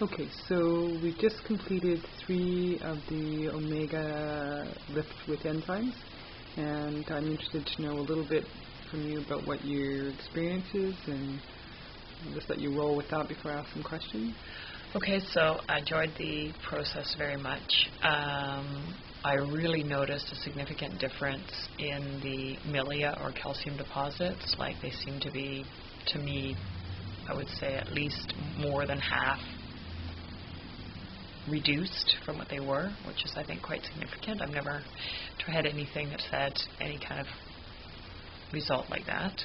Okay, so we just completed 3 of the omega lift with enzymes, and I'm interested to know a little bit from you about what your experience is, and I'll just let you roll with that before I ask some questions. Okay, so I enjoyed the process very much. I really noticed a significant difference in the milia or calcium deposits. Like, they seem to be, to me, I would say at least more than half reduced from what they were, which is, I think, quite significant. I've never tried anything that's had any kind of result like that,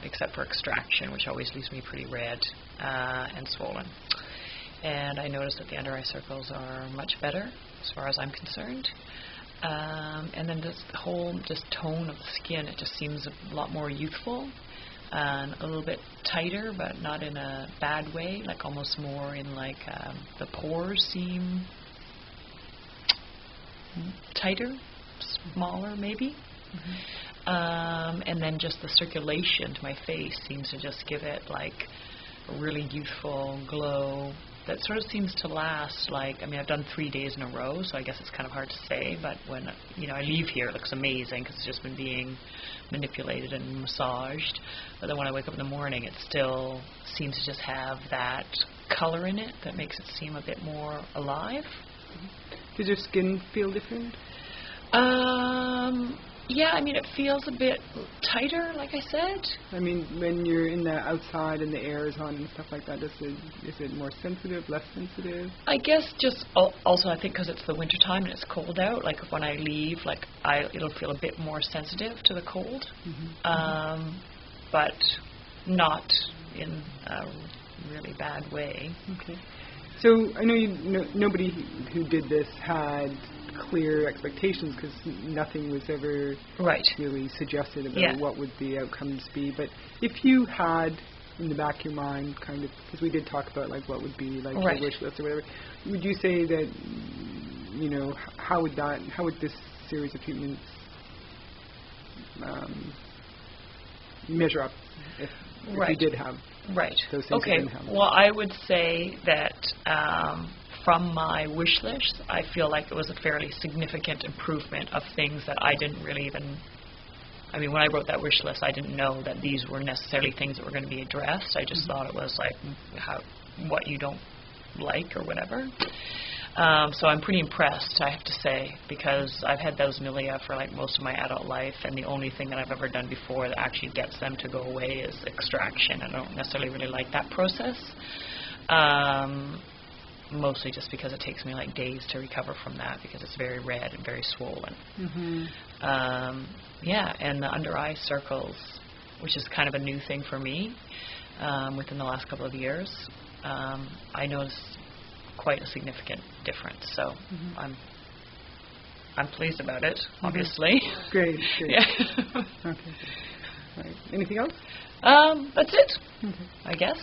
except for extraction, which always leaves me pretty red and swollen. And I noticed that the under eye circles are much better as far as I'm concerned. And then this whole tone of the skin, it just seems a lot more youthful and a little bit tighter, but not in a bad way, like almost more in like the pores seem tighter, smaller maybe. And then just the circulation to my face seems to just give it like a really youthful glow that sort of seems to last, like, I mean, I've done 3 days in a row, so I guess it's kind of hard to say, but when, you know, I leave here, it looks amazing because it's just been being manipulated and massaged. But then when I wake up in the morning, it still seems to just have that color in it that makes it seem a bit more alive. Does your skin feel different? Yeah, I mean, it feels a bit tighter, like I said. I mean, when you're in the outside and the air is on and stuff like that, is it more sensitive, less sensitive? I guess just also I think because it's the winter time and it's cold out, like when I leave, like it'll feel a bit more sensitive to the cold, but not in a really bad way. Okay. So I know nobody who did this had clear expectations because nothing was ever really suggested about what would the outcomes be. But if you had in the back of your mind, kind of, because we did talk about like what would be like your wish list or whatever, would you say that, you know, how would this series of treatments measure up if you did have those things? Okay. Well, I would say that from my wish list, I feel like it was a fairly significant improvement of things that I didn't really even, I mean, when I wrote that wish list, I didn't know that these were necessarily things that were going to be addressed. I just thought it was like what you don't like or whatever. So I'm pretty impressed, I have to say, because I've had those milia for like most of my adult life, and the only thing that I've ever done before that actually gets them to go away is extraction. I don't necessarily really like that process. Mostly just because it takes me like days to recover from that because it's very red and very swollen. And the under eye circles, which is kind of a new thing for me within the last couple of years, I noticed quite a significant difference. So I'm pleased about it, obviously. Great. Yeah. Okay. All right. Anything else? That's it, I guess.